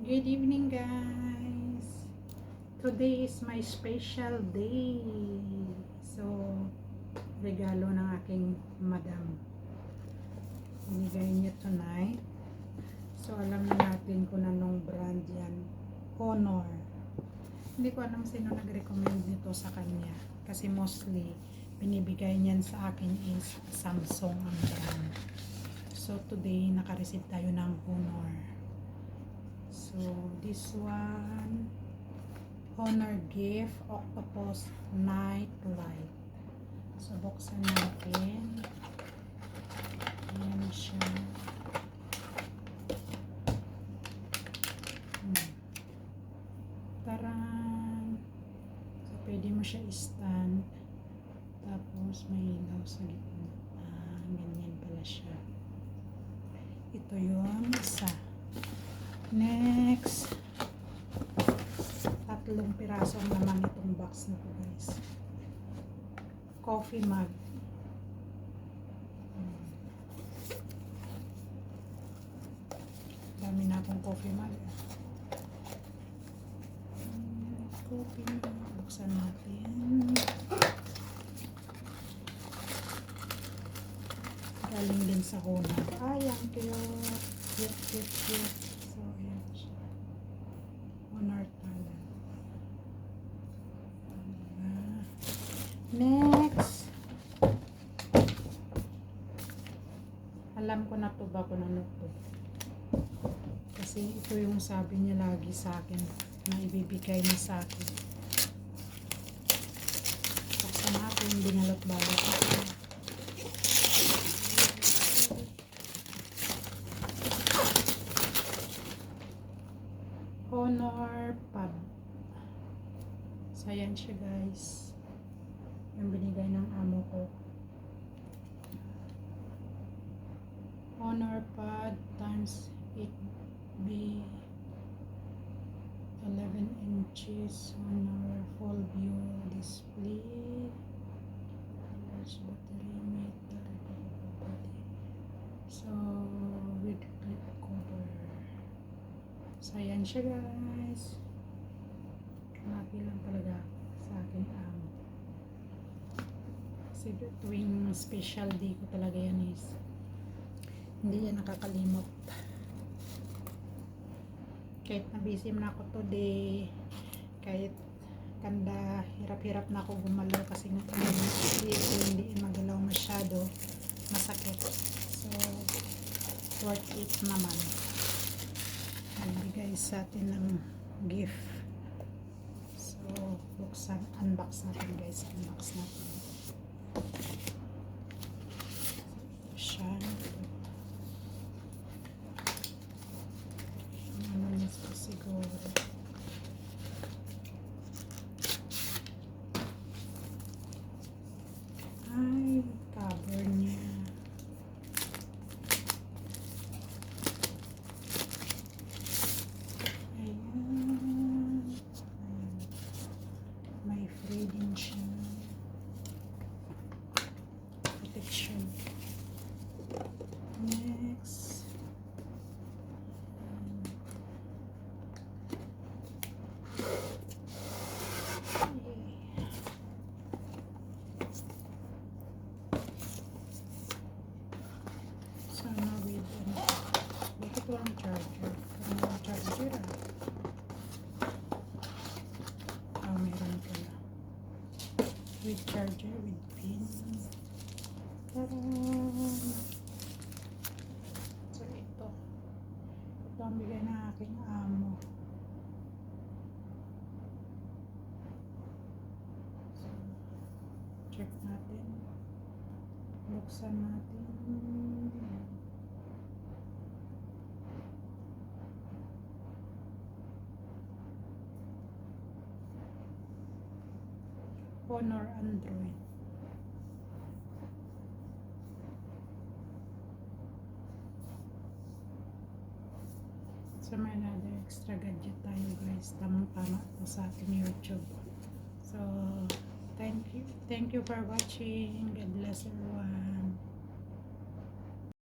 Good evening, guys. Today is my special day. So, regalo ng aking madam. Binigay niya tonight. So, alam na natin kung anong brand yan. Honor. Hindi ko alam sino nag-recommend nito sa kanya. Kasi mostly, binibigay niyan sa akin is Samsung ang brand. So, today, naka-receive tayo ng Honor. So, this one, Honor Gift Octopus Night Light. So, buksan natin. Ayan siya. Taran! So, pwede mo siya i-stand. Tapos, may ilaw sa gitna. Ganyan pala siya. Ito yung isa. Next, 3 piraso naman itong box na to, guys. Coffee mug. Dami na akong coffee mug. Coffee mug. Buksan natin. Galing din sa Honor. Ay, ang cute. Cute. So, ayan siya. Honor pala. Next. Alam ko na to ba kung ano to. Kasi ito yung sabi niya lagi sa akin na ibibigay niya sa akin. Buksan natin yung binalot-balot. Honor Pub. So, ayan siya, guys. Yung binigay ng amo ko. Honor Pad times 8B 11 inches. Honor full view display. Large battery meter. So, with clip cover. So, ayan siya, guys. Happy lang talaga sa akin amo. Kasi tuwing special day ko talaga yan is hindi yan nakakalimot. Kahit na busy man ako today, kahit kanda hirap-hirap na ako gumalaw kasi hindi magalaw masyado, masakit. So, worth it naman. Nagbigay sa atin ng gift. So, unbox natin, guys. Unbox natin. Siya. Ano nito siguro. Ay, cover niya. Ayan. May free din siya. Protection. Next. Sana with bakit walang charger? Walang charger meron pala. With charger, with pin. Tadaan! So, ito ang bigay ng aking amo. So, check natin. Buksan natin. Honor Android. So, may another extra gadget tayo, guys. Tamang-tama to sa ating YouTube. So, thank you for watching. God bless everyone.